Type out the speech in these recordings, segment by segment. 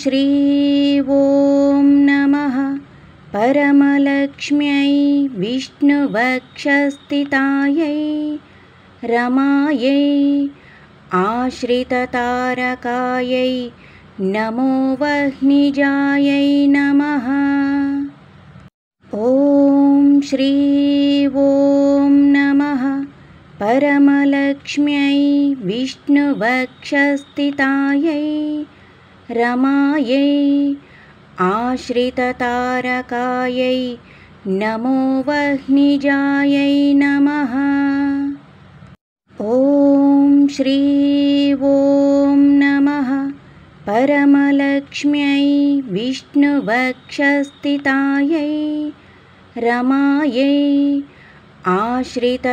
श्री ॐ नमः परमलक्ष्म्यै विष्णुवक्षस्थितायै रमायै आश्रिततारकायै नमो वह्निजायै नमः। ॐ श्री ॐ नमः परमलक्ष्म्यै विष्णुवक्षस्थितायै रमायै आश्रिततारकायै नमो वह्निजायै नमः। ॐ श्री ॐ नमः परमलक्ष्म्यै विष्णुवक्षस्थितायै रमायै आश्रिततारकायै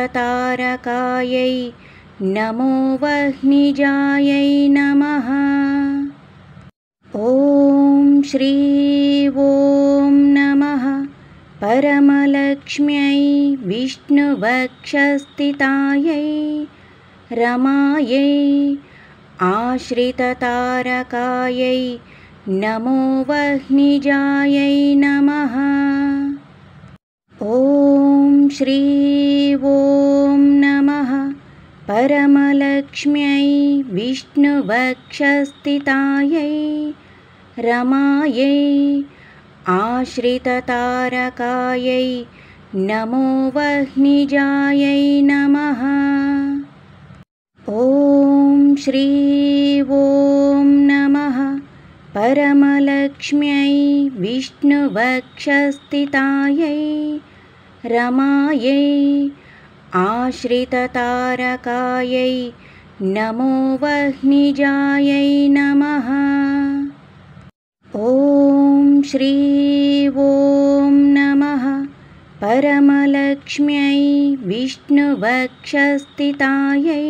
नमो वह्निजायै नमः। ॐ श्री ॐ नमः परमलक्ष्म्यै विष्णुवक्षस्थितायै रमायै आश्रिततारकायै नमो वह्निजायै नमः। ॐ श्री ॐ नमः परमलक्ष्म्यै विष्णुवक्षस्थितायै रमायै आश्रिततारकायै नमो वह्निजायै नमः। ॐ श्री ॐ नमः परमलक्ष्म्यै विष्णुवक्षस्थितायै रमायै आश्रिततारकायै नमो वह्निजायै नमः। ॐ श्री ॐ नमः परमलक्ष्म्यै विष्णुवक्षस्थितायै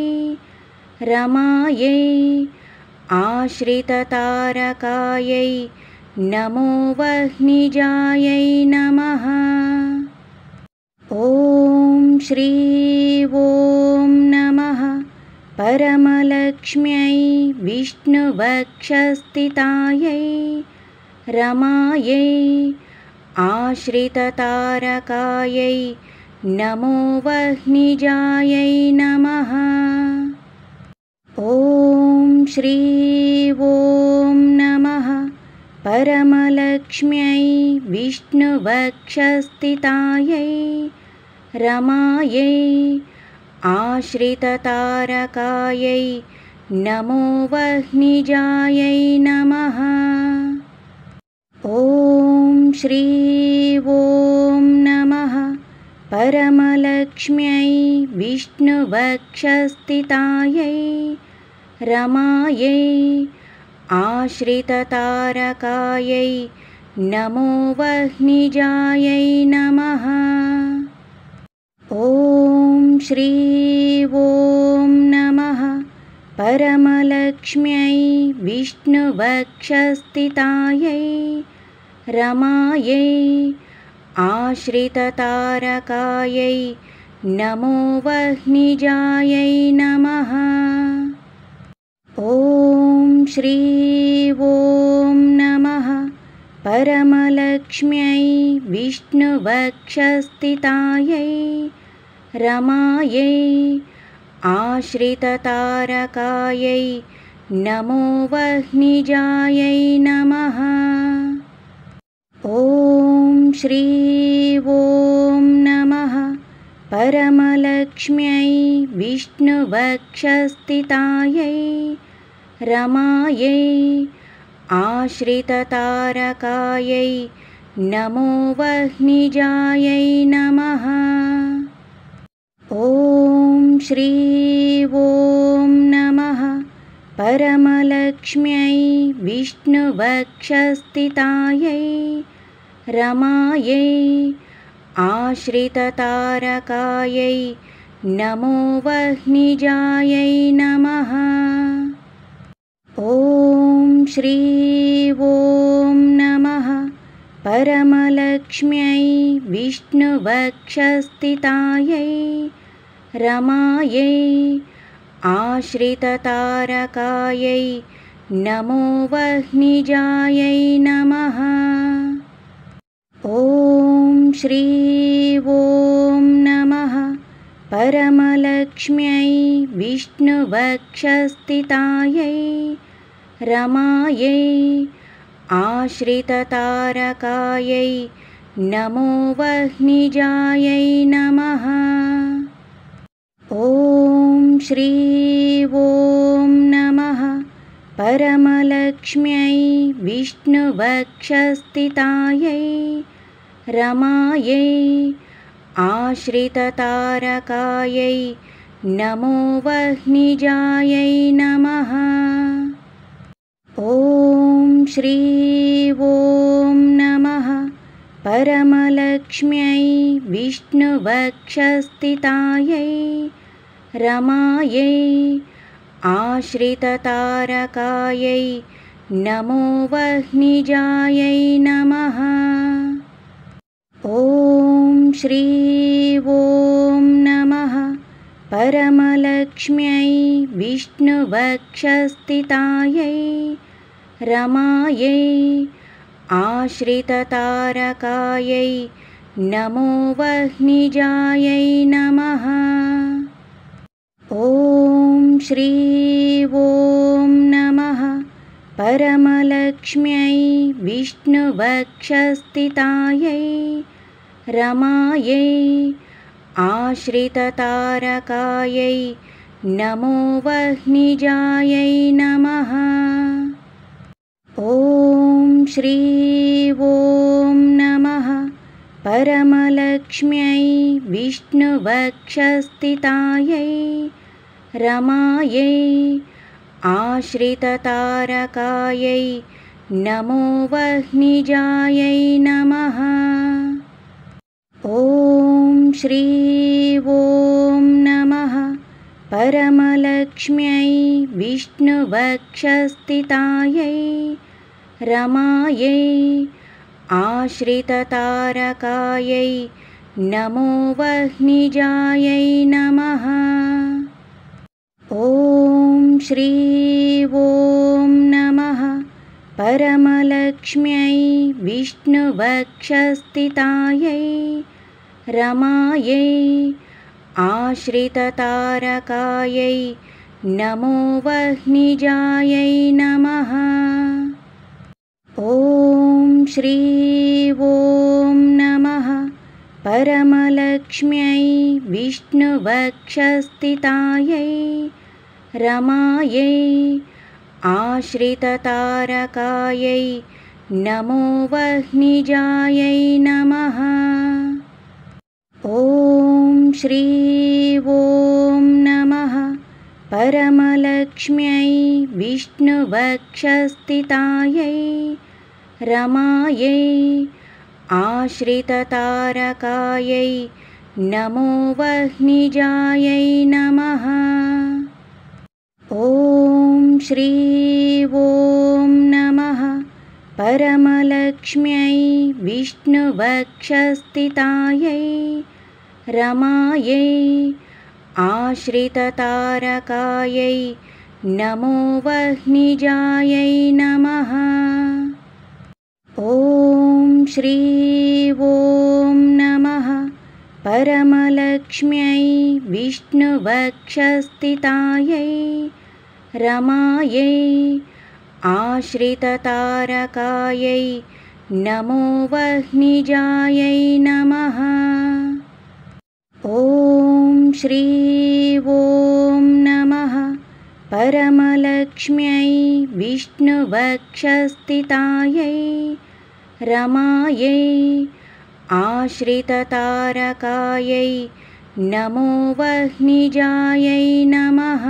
रमायै आश्रिततारकायै नमो वह्निजायै नमः। ॐ श्री ॐ नमः परमलक्ष्म्यै विष्णुवक्षस्थितायै रमायै आश्रिततारकायै नमो वह्निजायै नमः। ॐ श्री ॐ नमः परमलक्ष्म्यै विष्णुवक्षस्थितायै रमायै आश्रिततारकायै नमो वह्निजायै नमः। ॐ श्री ॐ नमः परमलक्ष्म्यै विष्णुवक्षस्थितायै रमायै आश्रिततारकायै नमो वह्निजायै नमः। ॐ श्री ॐ नमः परमलक्ष्म्यै विष्णुवक्षस्थितायै रमायै आश्रिततारकायै नमो वह्निजायै नमः। ॐ श्री ॐ नमः परमलक्ष्म्यै विष्णुवक्षस्थितायै रमायै आश्रिततारकायै नमो वह्निजायै नमः। ॐ श्री ॐ नमः परमलक्ष्म्यै विष्णुवक्षस्थितायै रमायै आश्रिततारकायै नमो वह्निजायै नमः। ॐ श्री ॐ नमः परमलक्ष्म्यै विष्णुवक्षस्थितायै रमायै आश्रिततारकायै नमो वह्निजायै नमः। ॐ श्री ॐ नमः परमलक्ष्म्यै विष्णुवक्षस्थितायै रमायै आश्रिततारकायै नमो वह्निजायै नमः। ॐ श्री ॐ नमः परमलक्ष्म्यै विष्णुवक्षस्थितायै रमायै आश्रिततारकायै नमो वह्निजायै नमः। ॐ श्री ॐ नमः परमलक्ष्म्यै विष्णुवक्षस्थितायै रमायै आश्रिततारकायै नमो वह्निजायै नमः। ॐ श्री ॐ नमः परमलक्ष्म्यै विष्णुवक्षस्थितायै रमायै आश्रिततारकायै नमो वह्निजायै नमः। ॐ श्री ॐ नमः परमलक्ष्म्यै विष्णुवक्षस्थितायै रमायै आश्रिततारकायै नमो वह्निजायै नमः। ॐ श्री ॐ नमः परमलक्ष्म्यै विष्णुवक्षस्थितायै रमायै आश्रिततारकायै नमो वह्निजायै नमः। ॐ श्री ॐ नमः परमलक्ष्म्यै विष्णुवक्षस्थितायै रमायै आश्रिततारकायै नमो वह्निजायै नमः। ॐ श्री ॐ नमः परमलक्ष्म्यै विष्णुवक्षस्थितायै रमायै आश्रिततारकायै नमो वह्निजायै नमः। ॐ श्री ॐ नमः परमलक्ष्म्यै विष्णुवक्षस्थितायै रमायै आश्रिततारकायै नमो वह्निजायै नमः। ॐ श्री ॐ नमः परमलक्ष्म्यै विष्णुवक्षस्थितायै रमायै आश्रिततारकायै नमो वह्निजायै नमः। ॐ श्री ॐ नमः परमलक्ष्म्यै विष्णुवक्षस्थितायै रमायै आश्रिततारकायै नमो वह्निजायै नमः। ॐ श्री ॐ नमः परमलक्ष्म्यै विष्णुवक्षस्थितायै रमायै आश्रिततारकायै नमो वह्निजायै नमः। ॐ श्री ॐ नमः परमलक्ष्म्यै विष्णुवक्षस्थितायै रमायै आश्रिततारकायै नमो वह्निजायै नमः। ॐ श्री ॐ नमः परमलक्ष्म्यै विष्णुवक्षस्थितायै रमायै आश्रिततारकायै नमो वह्निजायै नमः।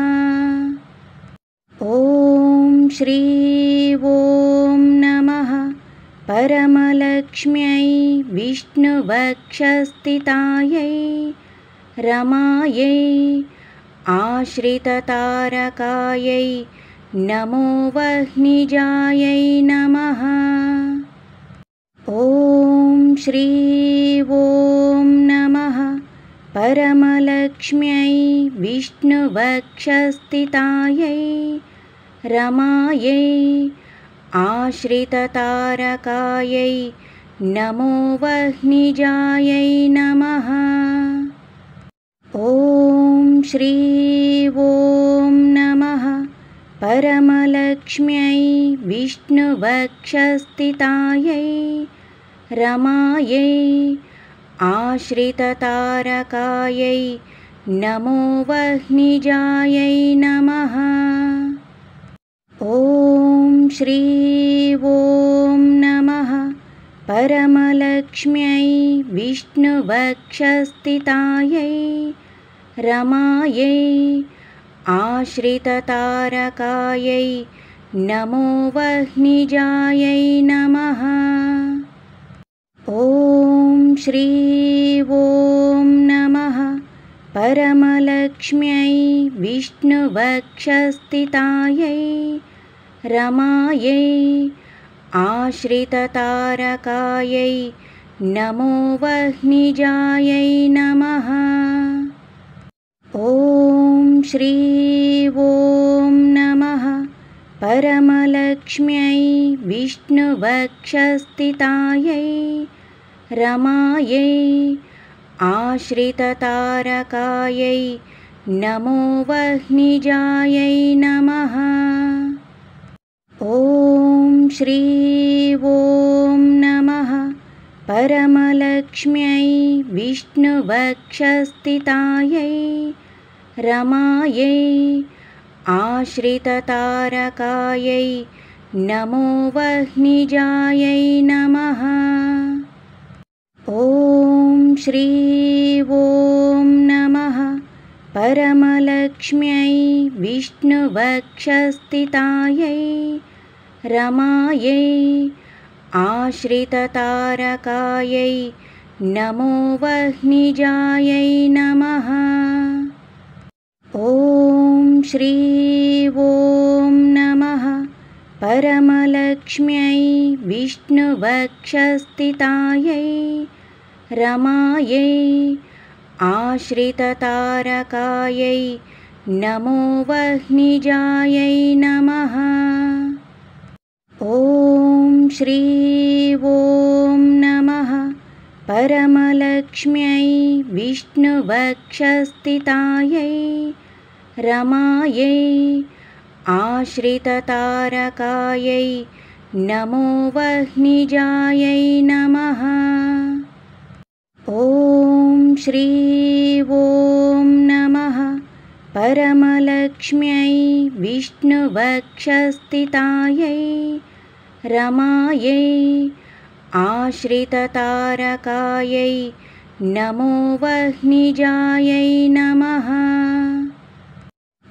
ॐ श्री ॐ नमः परमलक्ष्म्यै विष्णुवक्षस्थितायै रमायै आश्रिततारकायै नमो वह्निजायै नमः। ॐ श्री ॐ नमः परमलक्ष्म्यै विष्णुवक्षस्थितायै रमायै आश्रिततारकायै नमो वह्निजायै नमः। ॐ श्री ॐ नमः परमलक्ष्म्यै विष्णुवक्षस्थितायै रमायै आश्रिततारकायै नमो वह्निजायै नमः। ॐ श्री ॐ नमः परमलक्ष्म्यै विष्णुवक्षस्थितायै रमायै आश्रिततारकायै नमो वह्निजायै नमः। ॐ श्री ॐ नमः परमलक्ष्म्यै विष्णुवक्षस्थितायै रमायै आश्रिततारकायै नमो वह्निजायै नमः। ॐ श्री ॐ नमः परमलक्ष्म्यै विष्णुवक्षस्थितायै रमायै आश्रिततारकायै नमो वह्निजायै नमः। ॐ श्री ॐ नमः परमलक्ष्म्यै विष्णुवक्षस्थितायै रमायै आश्रिततारकायै नमो वह्निजायै नमः। ॐ श्री ॐ नमः परमलक्ष्म्यै विष्णुवक्षस्थितायै रमायै आश्रिततारकायै नमो वह्निजायै नमः। ॐ श्री ॐ नमः परमलक्ष्म्यै विष्णुवक्षस्थितायै रमायै आश्रिततारकायै नमो वह्निजायै नमः। ॐ श्री ॐ नमः परमलक्ष्म्यै विष्णुवक्षस्थितायै रमायै आश्रिततारकायै नमो वह्निजायै नमः। ॐ श्री ॐ नमः परमलक्ष्म्यै विष्णुवक्षस्थितायै रमायै आश्रिततारकायै नमो वह्निजायै नमः।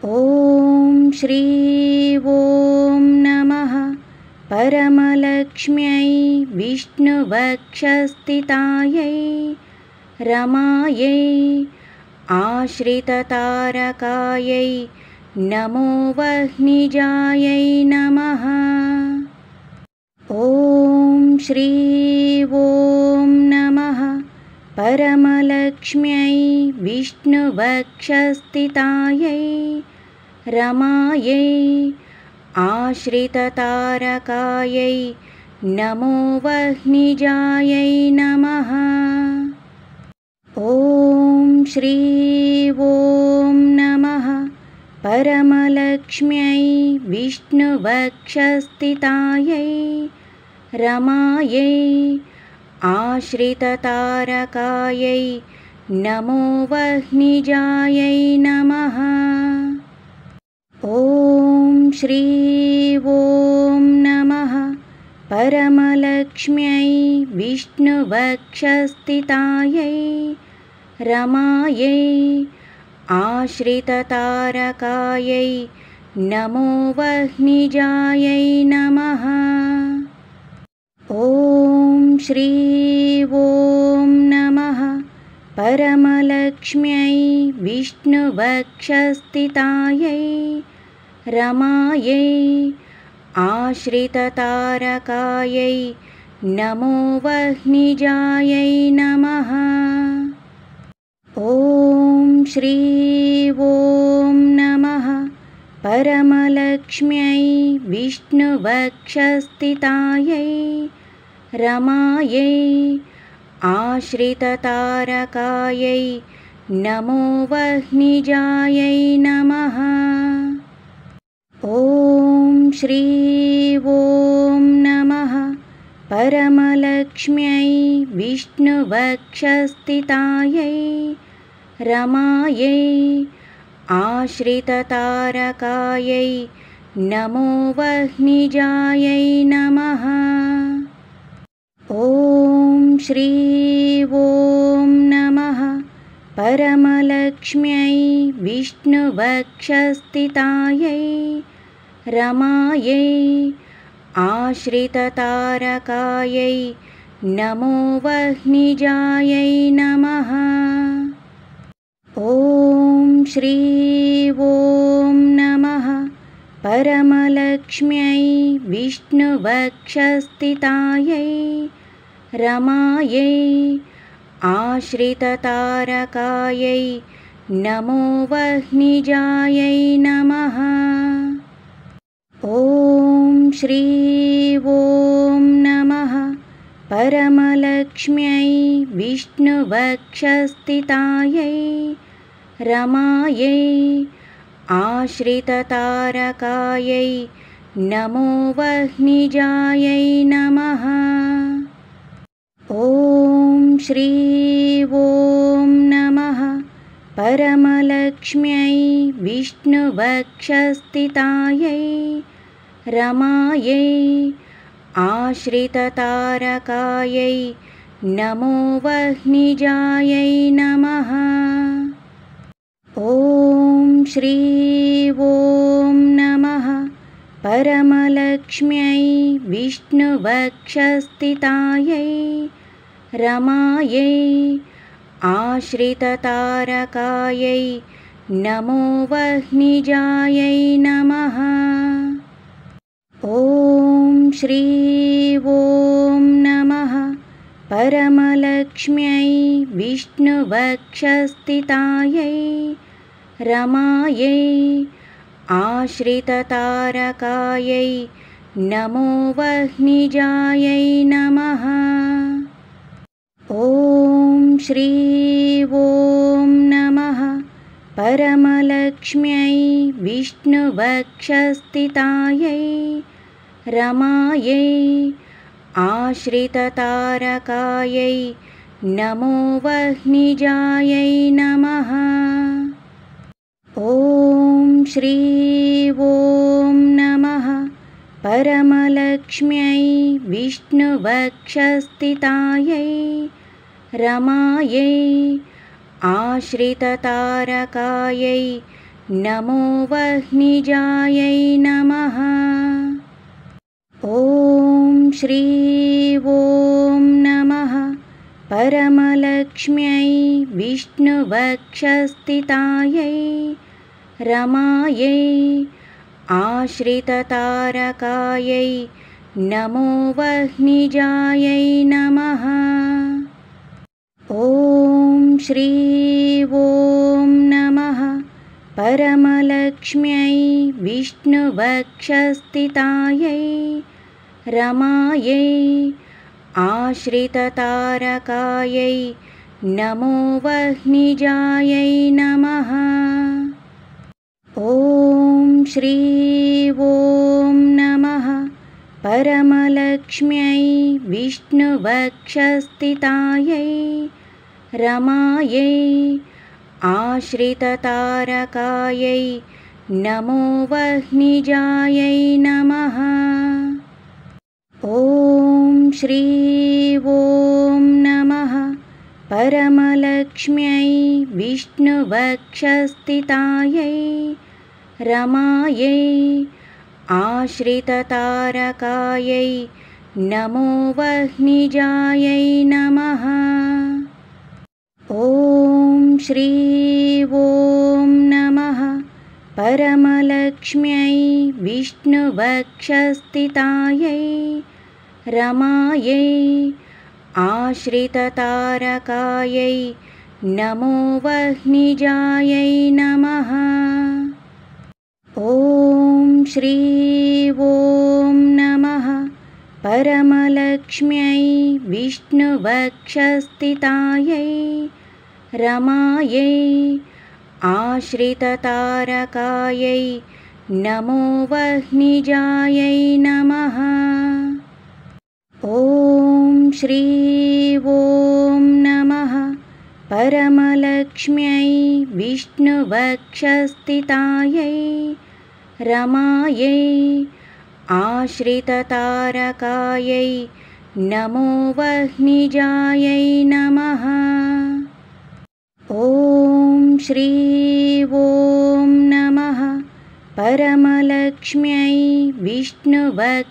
ॐ श्री ॐ नमः परमलक्ष्म्यै विष्णुवक्षस्थितायै रमायै आश्रिततारकायै नमो वह्निजायै नमः। ॐ श्री ॐ नमः परमलक्ष्म्यै विष्णुवक्षस्थितायै रमायै आश्रिततारकायै नमो वह्निजायै नमः। ॐ श्री ॐ नमः परमलक्ष्म्यै विष्णुवक्षस्थितायै रमायै आश्रिततारकायै नमो वह्निजायै नमः। ॐ श्री ॐ नमः परमलक्ष्म्यै विष्णुवक्षस्थितायै रमायै आश्रिततारकायै नमो वह्निजायै नमः। ॐ श्री ॐ नमः परमलक्ष्म्यै विष्णुवक्षस्थितायै रमायै आश्रिततारकायै नमो वह्निजायै नमः। ॐ श्री ॐ नमः परमलक्ष्म्यै विष्णुवक्षस्थितायै रमायै आश्रिततारकायै नमो वह्निजायै नमः। ॐ श्री ॐ नमः परमलक्ष्म्यै विष्णुवक्षस्थितायै रमायै आश्रिततारकायै नमो वह्निजायै नमः। ॐ श्री ॐ नमः परमलक्ष्म्यै विष्णुवक्षस्थितायै रमायै आश्रिततारकायै नमो वह्निजायै नमः। ॐ श्री ॐ नमः परमलक्ष्म्यै विष्णुवक्षस्थितायै रमायै आश्रिततारकायै नमो वह्निजायै नमः। ॐ श्री ॐ नमः परमलक्ष्म्यै विष्णुवक्षस्थितायै रमायै आश्रिततारकायै नमो वह्निजायै नमः। ॐ श्री ॐ नमः परमलक्ष्म्यै विष्णुवक्षस्थितायै रमायै आश्रिततारकायै नमो वह्निजायै नमः। ॐ श्री ॐ नमः परमलक्ष्म्यै विष्णुवक्षस्थितायै रमायै आश्रिततारकायै नमो वह्निजायै नमः। ॐ श्री ॐ नमः परमलक्ष्म्यै विष्णुवक्षस्थितायै रमायै आश्रिततारकायै नमो वह्निजायै नमः। ॐ श्री ॐ नमः परमलक्ष्म्यै विष्णुवक्षस्थितायै रमायै आश्रिततारकायै नमो वह्निजायै नमः। ॐ श्री ॐ नमः परमलक्ष्म्यै विष्णुवक्षस्थितायै रमायै आश्रिततारकायै नमो वह्निजायै नमः। ॐ श्री ॐ नमः परमलक्ष्म्यै विष्णुवक्षस्थितायै रमायै आश्रिततारकायै नमो वह्निजायै नमः। ॐ श्री ॐ नमः परमलक्ष्म्यै विष्णुवक्षस्थितायै रमायै आश्रिततारकायै नमो वह्निजायै नमः। ॐ श्री ॐ नमः परमलक्ष्म्यै विष्णुवक्षस्थितायै रमायै आश्रिततारकायै नमो वह्निजायै नमः। ॐ श्री ॐ नमः परमलक्ष्म्यै विष्णुवक्षस्थितायै रमायै आश्रिततारकायै नमो वह्निजायै नमः। ॐ श्री ॐ नमः परमलक्ष्म्यै विष्णुवक्षस्थितायै रमायै आश्रिततारकायै नमो वह्निजायै नमः। ॐ श्री ॐ नमः परमलक्ष्म्यै विष्णुवक्षस्थितायै रमायै आश्रिततारकायै नमो वह्निजायै नमः। ॐ श्री ॐ नमः परमलक्ष्म्यै विष्णुवक्षस्थितायै रमायै आश्रिततारकायै नमो वह्निजायै नमः। ॐ श्री ॐ नमः परमलक्ष्म्यै विष्णुवक्षस्थितायै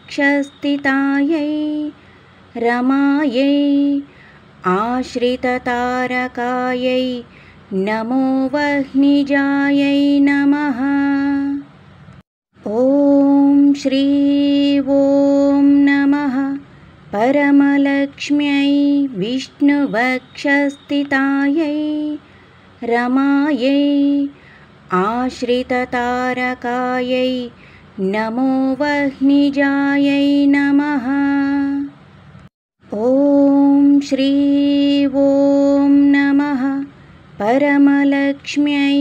रमायै आश्रिततारकायै नमो वह्निजायै नमः। ॐ श्री ॐ नमः परमलक्ष्म्यै विष्णुवक्षस्थितायै रमायै आश्रिततारकायै नमो वह्निजायै नमः। ॐ श्री ॐ नमः परमलक्ष्म्यै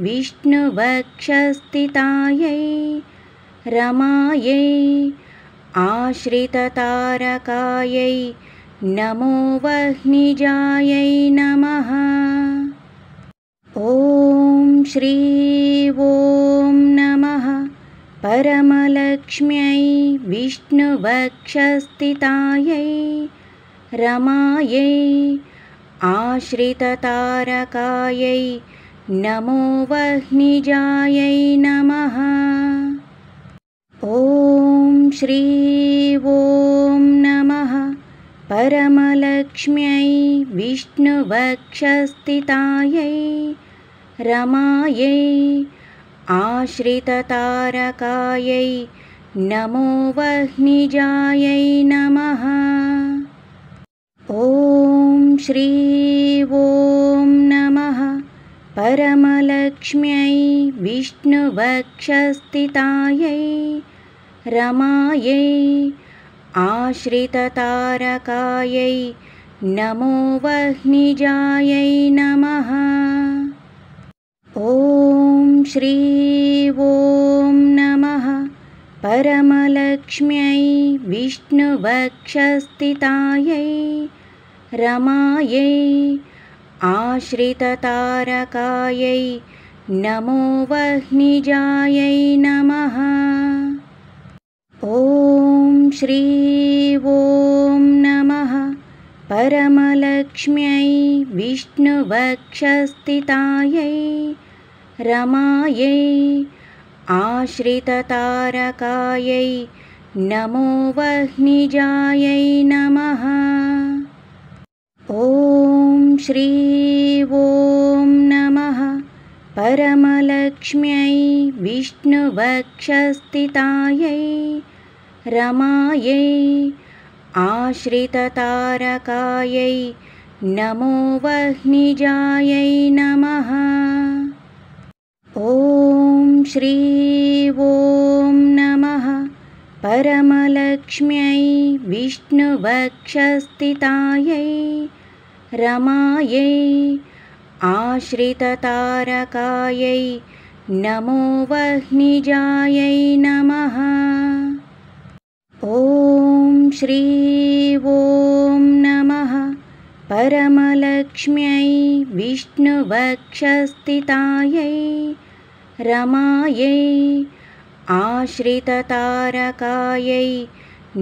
विष्णुवक्षस्थितायै रमायै आश्रिततारकायै नमो वह्निजायै नमः। ॐ श्री ॐ नमः परमलक्ष्म्यै विष्णुवक्षस्थितायै रमायै आश्रिततारकायै नमो वह्निजायै नमः। ॐ श्री ॐ नमः परमलक्ष्म्यै विष्णुवक्षस्थितायै रमायै आश्रिततारकायै नमो वह्निजायै नमः। ॐ श्री ॐ नमः परमलक्ष्म्यै विष्णुवक्षस्थितायै रमायै आश्रिततारकायै नमो वह्निजायै नमः। ॐ श्री ॐ नमः परमलक्ष्म्यै विष्णुवक्षस्थितायै रमायै आश्रिततारकायै नमो वह्निजायै नमः। ॐ श्री ॐ नमः परमलक्ष्म्यै विष्णुवक्षस्थितायै रमायै आश्रिततारकायै नमो वह्निजायै नमः। ॐ श्री ॐ नमः परमलक्ष्म्यै विष्णुवक्षस्थितायै रमायै आश्रिततारकायै नमो वह्निजायै नमः। ॐ श्री ॐ नमः परमलक्ष्म्यै विष्णुवक्षस्थितायै रमायै आश्रिततारकायै नमो वह्निजायै नमः। ॐ श्री ॐ नमः परमलक्ष्म्यै विष्णुवक्षस्थितायै रमायै आश्रिततारकायै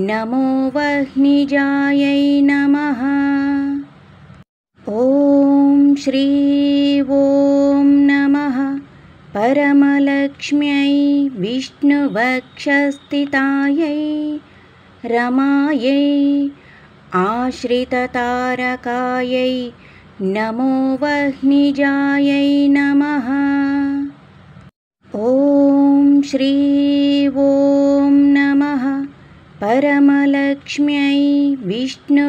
नमो वह्निजायै नमः। ॐ श्री ॐ नमः परमलक्ष्म्यै विष्णुवक्षस्थितायै रमायै आश्रिततारकायै नमो वह्निजायै नमः। ॐ श्री ॐ नमः परमलक्ष्म्यै विष्णुवक्षस्थितायै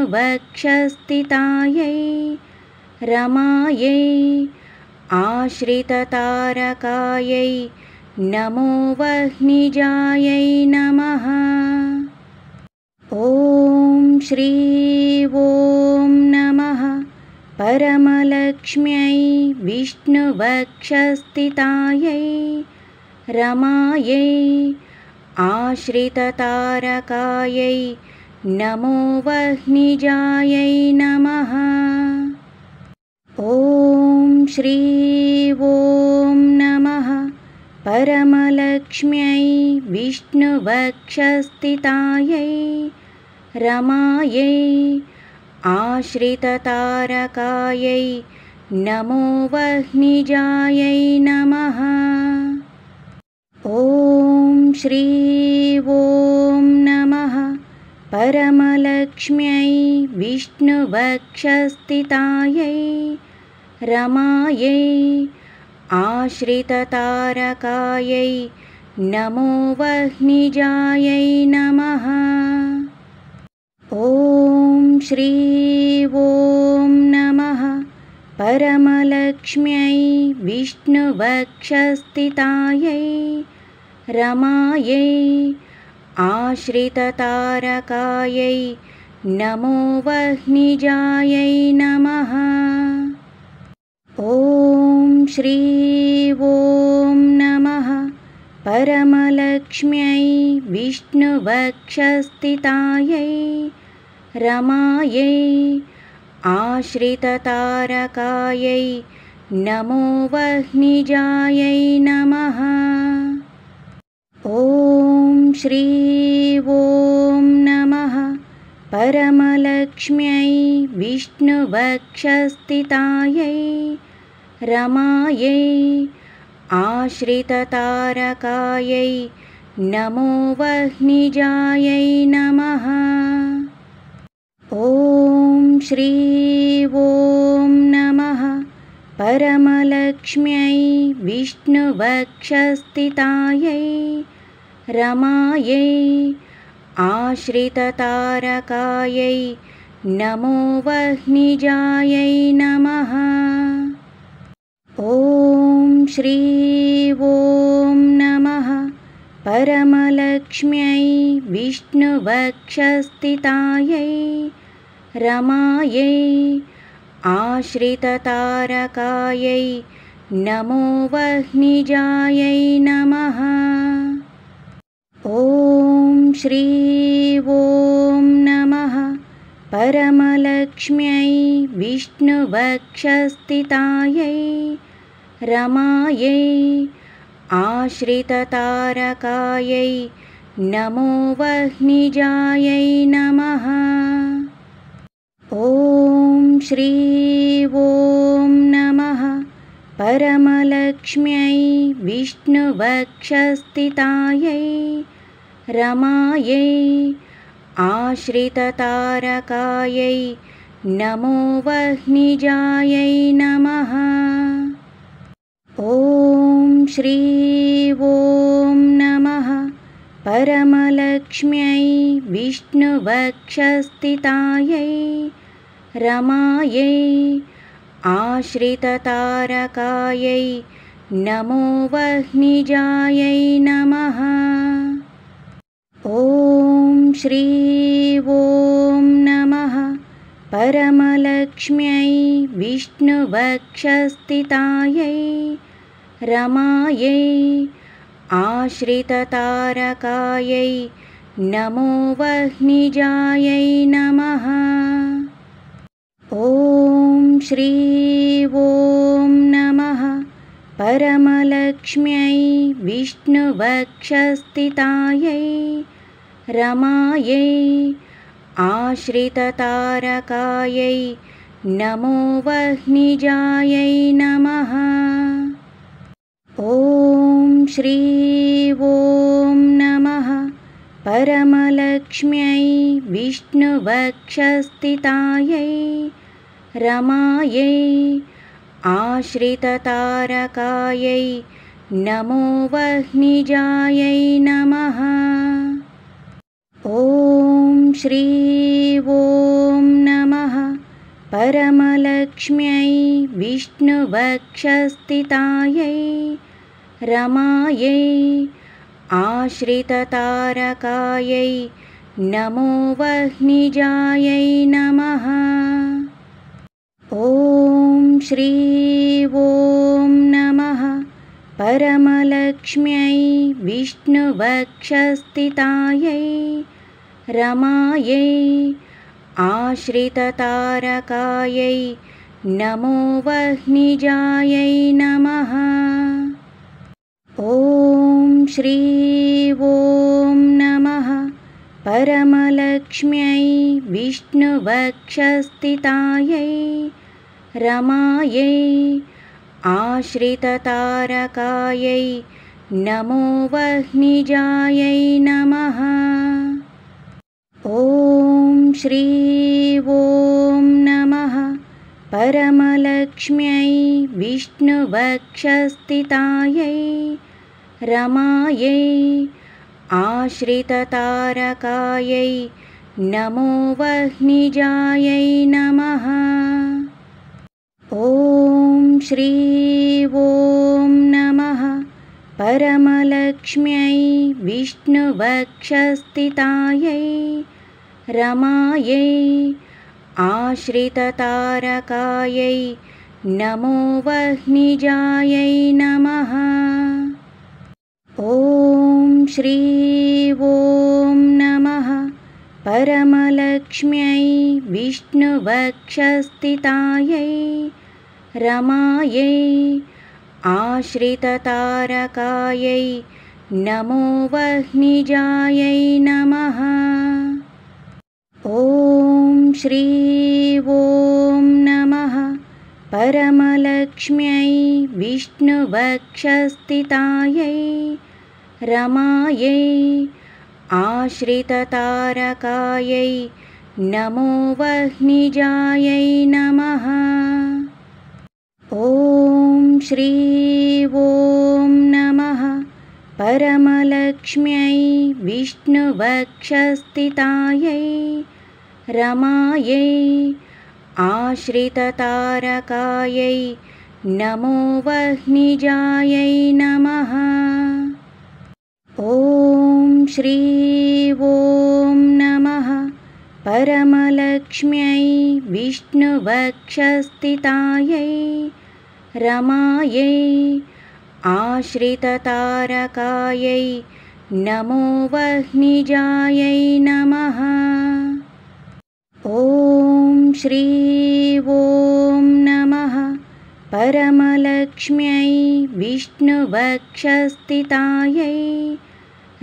रमायै आश्रिततारकायै नमो वह्निजायै नमः। ॐ श्री ॐ नमः परमलक्ष्म्यै विष्णुवक्षस्थितायै रमायै आश्रिततारकायै नमो वह्निजायै नमः। ॐ श्री ॐ नमः परमलक्ष्म्यै विष्णुवक्षस्थितायै रमायै आश्रिततारकायै नमो वह्निजायै नमः। ॐ श्री ॐ नमः परमलक्ष्म्यै विष्णुवक्षस्थितायै रमायै आश्रिततारकायै नमो वह्निजायै नमः। ॐ श्री ॐ नमः परमलक्ष्म्यै विष्णुवक्षस्थितायै रमायै आश्रिततारकायै नमो वह्निजायै नमः। ॐ श्री ॐ नमः परमलक्ष्म्यै विष्णुवक्षस्थितायै रमायै आश्रिततारकायै नमो वह्निजायै नमः। ॐ श्री ॐ नमः परमलक्ष्म्यै विष्णुवक्षस्थितायै रमायै आश्रिततारकायै नमो वह्निजायै नमः। ॐ श्री ॐ नमः परमलक्ष्म्यै विष्णुवक्षस्थितायै रमायै आश्रिततारकायै नमो वह्निजायै नमः। ॐ श्री ॐ नमः परमलक्ष्म्यै विष्णुवक्षस्थितायै रमायै आश्रिततारकायै नमो वह्निजायै नमः। ॐ श्री ॐ नमः परमलक्ष्म्यै विष्णुवक्षस्थितायै रमायै आश्रिततारकायै नमो वह्निजायै नमः। ॐ श्री ॐ नमः परमलक्ष्म्यै विष्णुवक्षस्थितायै रमायै आश्रिततारकायै नमो वह्निजायै नमः। ॐ श्री ॐ नमः परमलक्ष्म्यै विष्णुवक्षस्थितायै रमायै आश्रिततारकायै नमो वह्निजायै नमः। ॐ श्री ॐ नमः परमलक्ष्म्यै विष्णुवक्षस्थितायै रमायै आश्रिततारकायै नमो वह्निजायै नमः। ॐ श्री ॐ नमः परमलक्ष्म्यै विष्णुवक्षस्थितायै रमायै आश्रिततारकायै नमो वह्निजायै नमः। ॐ श्री ॐ नमः परमलक्ष्म्यै विष्णुवक्षस्थितायै रमायै आश्रिततारकायै नमो वह्निजायै नमः। ॐ श्री ॐ नमः परमलक्ष्म्यै विष्णुवक्षस्थितायै रमायै आश्रिततारकायै नमो वह्निजायै नमः। ॐ श्री ॐ नमः परमलक्ष्म्यै विष्णुवक्षस्थितायै रमायै आश्रिततारकायै नमो वह्निजायै नमः। ॐ श्री ॐ नमः परमलक्ष्म्यै विष्णुवक्षस्थितायै रमायै आश्रिततारकायै नमो वह्निजायै नमः। ॐ श्री ॐ नमः परमलक्ष्म्यै विष्णुवक्षस्थितायै रमायै आश्रिततारकायै नमो वह्निजायै नमः। ॐ श्री ॐ नमः परमलक्ष्म्यै विष्णुवक्षस्थितायै रमायै आश्रिततारकायै नमो वह्निजायै नमः। ॐ श्री ॐ नमः परमलक्ष्म्यै विष्णुवक्षस्थितायै रमायै आश्रिततारकायै नमो वह्निजायै नमः। ॐ श्री ॐ नमः परमलक्ष्म्यै विष्णुवक्षस्थितायै रमायै आश्रिततारकायै नमो वह्निजायै नमः। ॐ श्री ॐ नमः परमलक्ष्म्यै विष्णुवक्षस्थितायै रमायै आश्रिततारकायै नमो वह्निजायै नमः। ॐ श्री ॐ नमः परमलक्ष्म्यै विष्णुवक्षस्थितायै रमायै आश्रिततारकायै नमो वह्निजायै नमः। ॐ श्री ॐ नमः परमलक्ष्म्यै विष्णुवक्षस्थितायै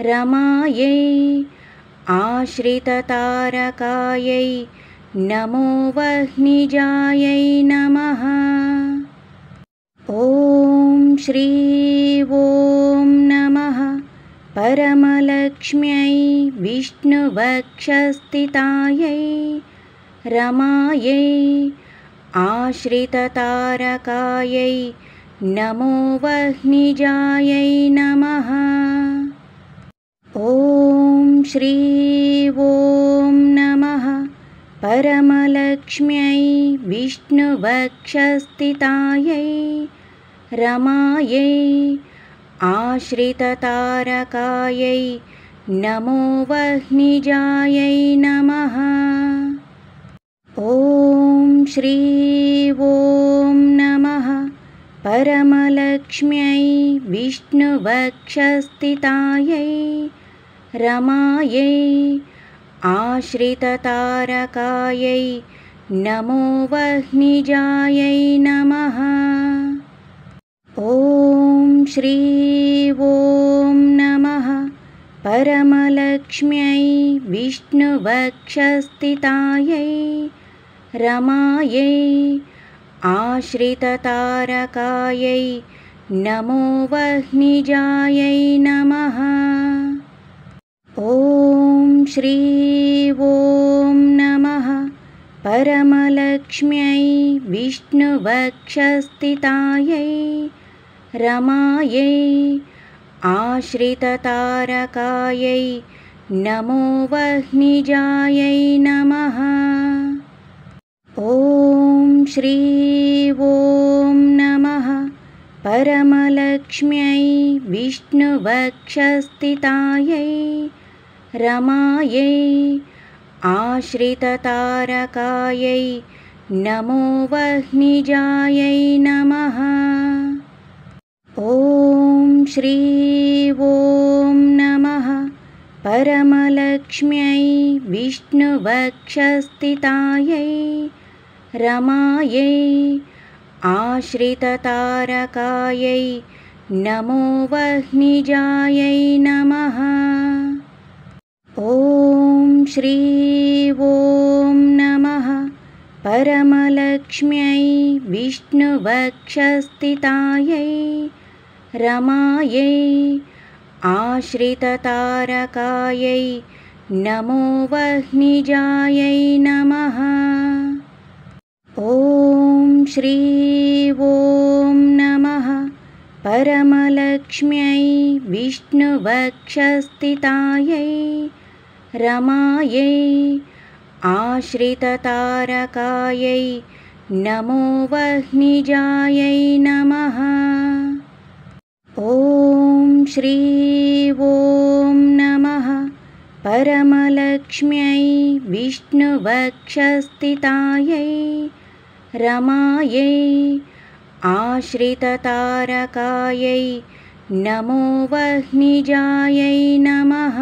रमायै आश्रिततारकायै नमो वह्निजायै नमः। ॐ श्री ॐ नमः परमलक्ष्म्यै विष्णुवक्षस्थितायै रमायै आश्रिततारकायै नमो वह्निजायै नमः। ॐ श्री ॐ नमः परमलक्ष्म्यै विष्णुवक्षस्थितायै रमायै आश्रिततारकायै नमो वह्निजायै नमः। ॐ श्री ॐ नमः परमलक्ष्म्यै विष्णुवक्षस्थितायै रमायै आश्रिततारकायै नमो वह्निजायै नमः। ॐ श्री ॐ नमः परमलक्ष्म्यै विष्णुवक्षस्थितायै रमायै आश्रिततारकायै नमो वह्निजायै नमः। ॐ श्री ॐ नमः परमलक्ष्म्यै विष्णुवक्षस्थितायै रमायै आश्रिततारकायै नमो वह्निजायै नमः। ॐ श्री ॐ नमः परमलक्ष्म्यै विष्णुवक्षस्थितायै रमायै आश्रिततारकायै नमो वह्निजायै नमः। ॐ श्री ॐ नमः परमलक्ष्म्यै विष्णुवक्षस्थितायै रमायै आश्रिततारकायै नमो वह्निजायै नमः। ॐ श्री ॐ नमः परमलक्ष्म्यै विष्णुवक्षस्थितायै रमायै आश्रिततारकायै नमो वह्निजायै नमः। ॐ श्री ॐ नमः परमलक्ष्म्यै विष्णुवक्षस्थितायै रमायै आश्रिततारकायै नमो वह्निजायै नमः। ॐ श्री ॐ नमः परमलक्ष्म्यै विष्णुवक्षस्थितायै रमायै आश्रिततारकायै नमो वह्निजायै नमः।